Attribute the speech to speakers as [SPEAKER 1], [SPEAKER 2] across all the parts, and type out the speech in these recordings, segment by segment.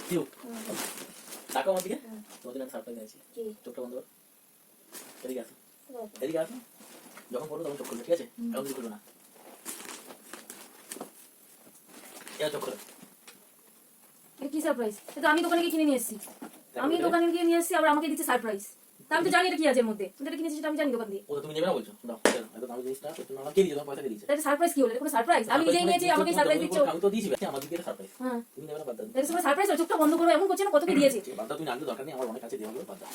[SPEAKER 1] দিও টাকা আমার দিকে তোমাদের আমি সারপ্রাইজ দিয়েছি চোখটা বন্ধ কর এদিকে আসো এদিকে আসো যখন করবো তখন চোখ খুলবে ঠিক আছে এখন কিছু খুলবে না এবার চোখ খুলো
[SPEAKER 2] কি সারপ্রাইজ? এটা আমি দোকানে গিয়ে কিনে নিয়ে এসেছি। আমি দোকানে গিয়ে নিয়ে এসেছি আবার আমাকে দিচ্ছে সারপ্রাইজ। তা আমি তো জানি এটা কি আছে এর মধ্যে। এটা কিনেছি সেটা আমি জানি দোকান দিয়ে।
[SPEAKER 1] ও তুমি নেবে না বলছো দাও একদম আমি জিনিসটা তুমি আমাকে দিয়ে দাও পয়সা দিয়ে দিয়েছে
[SPEAKER 2] এটা সারপ্রাইজ কি হলো? এটা কোনো সারপ্রাইজ? আমি নিজেই নিয়েছি আমাকে সারপ্রাইজ দিচ্ছ।
[SPEAKER 1] আমি তো দিয়েছি আমার দিকে সারপ্রাইজ
[SPEAKER 2] হ্যাঁ
[SPEAKER 1] তুমি নেবে না বাদ দাও
[SPEAKER 2] এটা সময় সারপ্রাইজ চোখটা বন্ধ করো এমন করছে না কত কি দিয়েছে।
[SPEAKER 1] বাদ দাও তুমি আনতে দরকার নেই আমার অনেক কাছে দেওয়া হবে বাদ দাও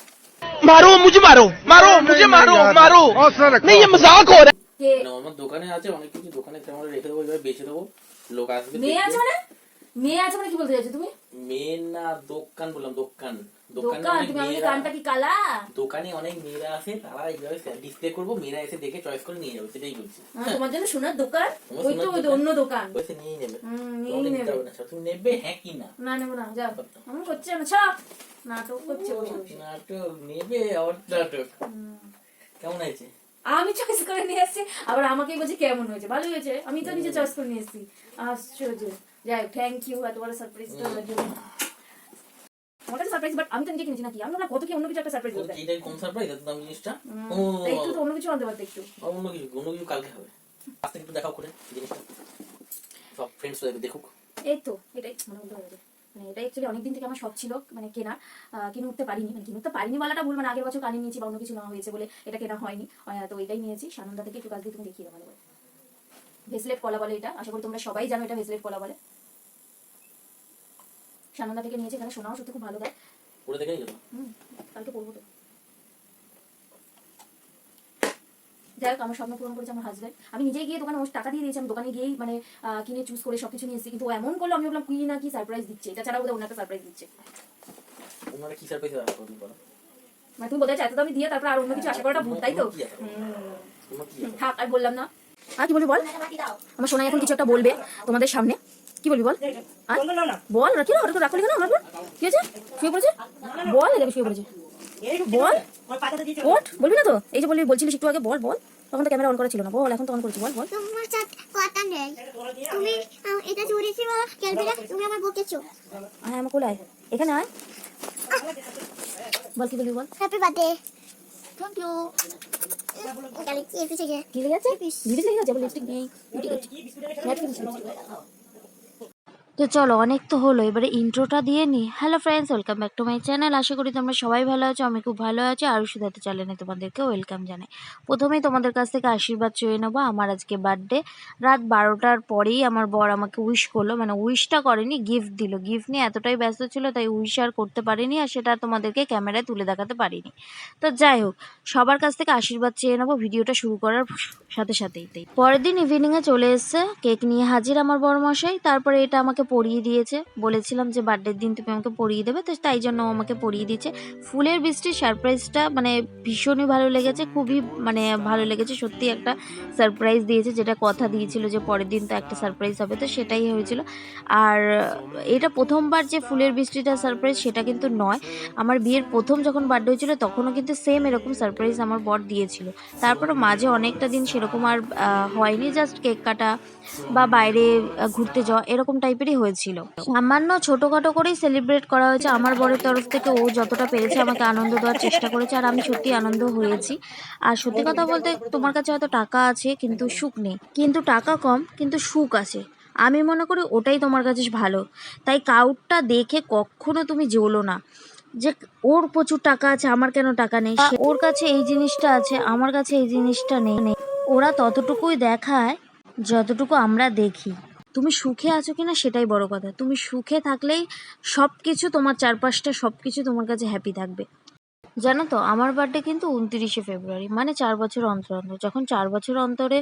[SPEAKER 3] मारो मुझे मारो मारो मुझे मारो मारो नहीं ये मजाक हो रहा है
[SPEAKER 2] কে
[SPEAKER 1] আমার দোকানে আছে অনেক কিছু দোকানে আমরা রেখে দেবো এইভাবে বেচে দেবো লোক আসবে
[SPEAKER 2] মেয়ে আছে মানে? মেয়ে আছে মানে কি বলতে চাইছো তুমি?
[SPEAKER 1] মেয়ে না দোকান বললাম দোকান
[SPEAKER 2] দোকান তুমি আমাকে কানটা কি কালা?
[SPEAKER 1] দোকানে অনেক মেয়েরা আছে তারা এইভাবে ডিসপ্লে করবো মেয়েরা এসে দেখে চয়েস করে নিয়ে যাবে সেটাই বলছি
[SPEAKER 2] তোমার জন্য সোনার দোকান ওই তো ওই অন্য দোকান
[SPEAKER 1] ওইসে নিয়ে নেবে
[SPEAKER 2] নিয়ে নেবে
[SPEAKER 1] তুমি নেবে হ্যাঁ কি না
[SPEAKER 2] না নেবো না যাও এমন করছে না ছাপ নাটক করছে বসে বসে
[SPEAKER 1] নাটক নেবে আবার নাটক কেমন হয়েছে
[SPEAKER 2] আমি চয়েস করে নিয়ে এসেছি আবার আমাকেই বলছে কেমন হয়েছে ভালো হয়েছে আমি তো নিজে চয়েস করে নিয়ে এসেছি আশ্চর্য যাই থ্যাংক ইউ এত বড় সারপ্রাইজ দেওয়ার জন্য আমার কাছে সারপ্রাইজ বাট আমি তো নিজে কিনেছি নাকি আমি না কত কি অন্য কিছু একটা সারপ্রাইজ বলতে
[SPEAKER 1] এইটাই কোন সারপ্রাইজ এত দাম জিনিসটা ও
[SPEAKER 2] একটু তো অন্য কিছু আনতে পারতে একটু
[SPEAKER 1] অন্য কিছু কালকে হবে আজকে একটু দেখাও করে জিনিসটা সব ফ্রেন্ডস দেখুক
[SPEAKER 2] এই তো এটাই মানে বলতে পারবে মানে এটা অ্যাকচুয়ালি অনেকদিন থেকে আমার শখ ছিল মানে কেনা কিনে উঠতে পারিনি মানে কিনে উঠতে পারিনি বলাটা ভুল মানে আগের বছর কানে নিয়েছি বা অন্য কিছু নেওয়া হয়েছে বলে এটা কেনা হয়নি তো এটাই নিয়েছি সানন্দা থেকে একটু কাজ দিয়ে তুমি দেখিয়ে দেবো ভালো ভেসলেট কলা বলে এটা আশা করি তোমরা সবাই জানো এটা ভেসলেট কলা বলে সানন্দা থেকে নিয়েছি এখানে শোনাও সত্যি খুব ভালো দেয়
[SPEAKER 1] পুরো দেখে নিয়ে
[SPEAKER 2] কালকে পড়বো তো যাই হোক আমার স্বপ্ন পূরণ করেছে আমার হাজব্যান্ড আমি নিজেই গিয়ে দোকানে ওর টাকা দিয়ে দিয়েছি আমি দোকানে গিয়েই মানে কিনে চুজ করে সবকিছু নিয়ে এসেছি কিন্তু ও এমন করলো আমি ভাবলাম কি না কি সারপ্রাইজ দিচ্ছে এটা ছাড়াও বোধহয় অন্য একটা সারপ্রাইজ দিচ্ছে
[SPEAKER 1] ওনারা কি সারপ্রাইজ আশা করতে পারো
[SPEAKER 2] মানে তুমি বলতে চাইছো তো আমি দিয়ে তারপর আর অন্য কিছু আশা করাটা ভুল তাই তো থাক আর বললাম না আর কি বলবি বল আমার সোনাই এখন কিছু একটা বলবে তোমাদের সামনে কি বলবি বল বল রাখি না ওটা তো রাখলি না আমার বল কি আছে শুয়ে পড়েছে বল এটাকে শুয়ে পড়েছে বল ওঠ বলবি না তো এই যে বলছিলিস একটু আগে বল বল তখন তো ক্যামেরা অন করা ছিল না বল এখন তো অন করেছি বল বল
[SPEAKER 4] তোমার সাথে কথা নেই তুমি এটা চুরিছি বা ক্যালবেরা তুমি আমার বকেছো
[SPEAKER 2] আয় আমার কোলে আয় এখানে আয় বল কি বলবি বল
[SPEAKER 4] হ্যাপি বার্থডে থ্যাংক ইউ
[SPEAKER 2] কি লেগে আছে লিপস্টিক লেগে আছে লিপস্টিক নেই তো চলো অনেক তো হলো এবারে ইন্ট্রোটা দিয়ে নি hello friends welcome back to my channel আশা করি তোমরা সবাই ভালো আছো আমি খুব ভালো আছি আর সুধাতে চ্যানেলে তোমাদেরকে ওয়েলকাম জানাই প্রথমেই তোমাদের কাছ থেকে আশীর্বাদ চেয়ে নেবো আমার আজকে বার্থডে রাত 12টার পরেই আমার বর আমাকে উইশ করলো মানে উইশটা করেনি গিফট দিল গিফট নিয়ে এতটাই ব্যস্ত ছিল তাই উইশ আর করতে পারিনি আর সেটা তোমাদেরকে ক্যামেরায় তুলে দেখাতে পারিনি তো যাই হোক সবার কাছ থেকে আশীর্বাদ চেয়ে নেবো ভিডিওটা শুরু করার সাথে সাথেই পরের দিন ইভিনিংয়ে চলে এসছে কেক নিয়ে হাজির আমার বড়মশাই তারপরে এটা আমাকে পরিয়ে দিয়েছে বলেছিলাম যে বার্থডের দিন তুমি আমাকে পরিয়ে দেবে তো তাই জন্য আমাকে পরিয়ে দিয়েছে ফুলের বৃষ্টির সারপ্রাইজটা মানে ভীষণই ভালো লেগেছে খুবই মানে ভালো লেগেছে সত্যি একটা সারপ্রাইজ দিয়েছে যেটা কথা দিয়েছিল যে পরের দিন তো একটা সারপ্রাইজ হবে তো সেটাই হয়েছিল আর এটা প্রথমবার যে ফুলের বৃষ্টিটা সারপ্রাইজ সেটা কিন্তু নয় আমার বিয়ের প্রথম যখন বার্থডে হয়েছিল তখনও কিন্তু সেম এরকম সারপ্রাইজ আমার বর দিয়েছিল তারপরে মাঝে অনেকটা দিন সেরকম আর হয়নি জাস্ট কেক কাটা বা বাইরে ঘুরতে যাওয়া এরকম টাইপেরই হয়েছিল সামান্য ছোটোখাটো করেই সেলিব্রেট করা হয়েছে আমার বরের তরফ থেকে ও যতটা পেরেছে আমাকে আনন্দ দেওয়ার চেষ্টা করেছে আর আমি সত্যি আনন্দ হয়েছি আর সত্যি কথা বলতে তোমার কাছে হয়তো টাকা আছে কিন্তু সুখ নেই কিন্তু টাকা কম কিন্তু সুখ আছে আমি মনে করি ওটাই তোমার কাছে ভালো তাই কাউটটা দেখে কখনো তুমি জ্বলো না যে ওর প্রচুর টাকা আছে আমার কেন টাকা নেই ওর কাছে এই জিনিসটা আছে আমার কাছে এই জিনিসটা নেই ওরা ততটুকুই দেখায় যতটুকু আমরা দেখি তুমি সুখে আছো কিনা সেটাই বড় কথা তুমি সুখে থাকলেই সব কিছু তোমার চারপাশটা সব কিছু তোমার কাছে হ্যাপি থাকবে জানো তো আমার বার্থডে কিন্তু 29শে ফেব্রুয়ারি মানে 4 বছর অন্তর অন্তর যখন 4 বছর অন্তরে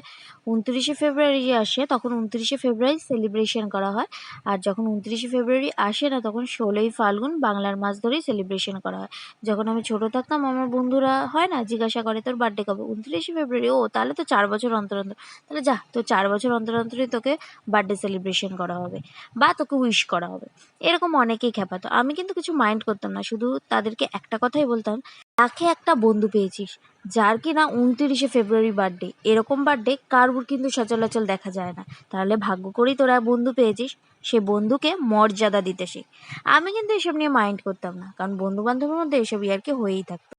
[SPEAKER 2] 29শে ফেব্রুয়ারি আসে তখন 29শে ফেব্রুয়ারি সেলিব্রেশন করা হয় আর যখন 29শে ফেব্রুয়ারি আসে না তখন 16ই ফাল্গুন বাংলার মাস ধরেই সেলিব্রেশন করা হয় যখন আমি ছোট থাকতাম আমার বন্ধুরা হয় না জিজ্ঞাসা করে তোর বার্থডে কবে 29শে ফেব্রুয়ারি ও তাহলে তো 4 বছর অন্তর অন্তর তাহলে যা তো 4 বছর অন্তর অন্তরই তোকে বার্থডে সেলিব্রেশন করা হবে বা তোকে উইশ করা হবে এরকম অনেকেই খেপাতো আমি কিন্তু কিছু মাইন্ড করতাম না শুধু তাদেরকে একটা কথাই বলতাম তাকে একটা বন্ধু পেয়েছিস যার কিনা 29শে ফেব্রুয়ারি বার্থডে। এরকম বার্থডে কারুর কিন্তু সচরাচর দেখা যায় না। তাহলে ভাগ্য করেই তোরা বন্ধু পেয়েছিস, সে বন্ধুকে মর্যাদা দিতে শেখ। আমি কিন্তু এসব নিয়ে মাইন্ড করতাম না, কারণ বন্ধু বান্ধবের মধ্যে এসব ইয়ার্কি হয়েই থাকতো।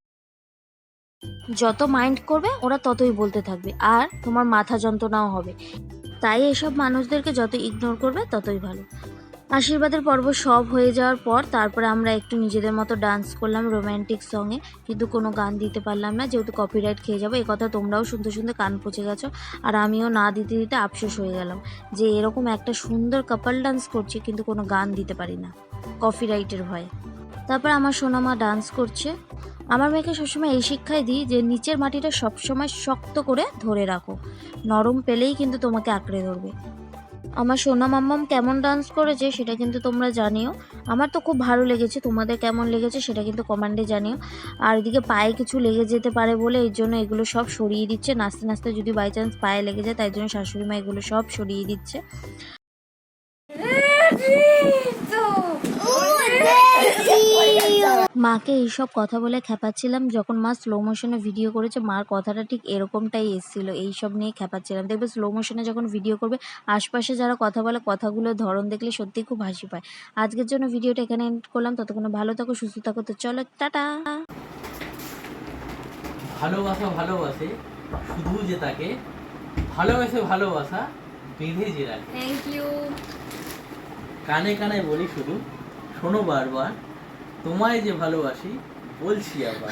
[SPEAKER 2] যত মাইন্ড করবে ওরা ততই বলতে থাকবে, আর তোমার মাথা যন্ত্রণাও হবে। তাই এসব মানুষদেরকে যত ইগনোর করবে ততই ভালো। আশীর্বাদের পর্ব সব হয়ে যাওয়ার পর তারপরে আমরা একটু নিজেদের মতো ডান্স করলাম রোম্যান্টিক সঙ্গে, কিন্তু কোনো গান দিতে পারলাম না যেহেতু কপিরাইট খেয়ে যাবো। এই কথা তোমরাও শুনতে শুনতে কান পচে গেছো, আর আমিও না দিতে দিতে আফসোস হয়ে গেলাম যে এরকম একটা সুন্দর কাপল ডান্স করছি কিন্তু কোনো গান দিতে পারি না কপিরাইটের ভয়ে। তারপর আমার সোনামা ডান্স করছে। আমার মেয়েকে সবসময় এই শিক্ষাই দিই যে নিচের মাটিটা সবসময় শক্ত করে ধরে রাখো, নরম পেলেই কিন্তু তোমাকে আঁকড়ে ধরবে। আমার সোনা মাম্মাম কেমন ডান্স করেছে সেটা কিন্তু তোমরা জানিও। আমার তো খুব ভালো লেগেছে, তোমাদের কেমন লেগেছে সেটা কিন্তু কমেন্টে জানিও। আর এদিকে পায়ে কিছু লেগে যেতে পারে বলে এর জন্য এগুলো সব সরিয়ে দিচ্ছে। নাচতে নাচতে যদি বাই চান্স পায়ে লেগে যায় তাই জন্য শাশুড়ি মা এগুলো সব সরিয়ে দিচ্ছে। মাকে এইসব কথা বলে খেপাচ্ছিলাম, যখন মা স্লো মোশনে ভিডিও করেছে মার কথাটা ঠিক এরকমটাই এসেছিল, এইসব নিয়ে খেপাচ্ছিলাম। দেখবে স্লো মোশনে যখন ভিডিও করবে আশপাশে যারা কথা বলে কথাগুলোর ধরন দেখলে সত্যিই খুব হাসি পায়। আজকের জন্য ভিডিওটা এখানে এন্ড করলাম, ততক্ষণ ভালো থাকো সুস্থ থাকো, তো চলো টাটা।
[SPEAKER 1] ভালোবাসা ভালোবাসে শুধু যে তাকে ভালোবাসে, ভালোবাসা বেঁধে যে রাখে।
[SPEAKER 5] Thank you.
[SPEAKER 1] কানে কানে বলি শুধু শোনো বারবার, তোমায় যে ভালোবাসি বলছি আবার।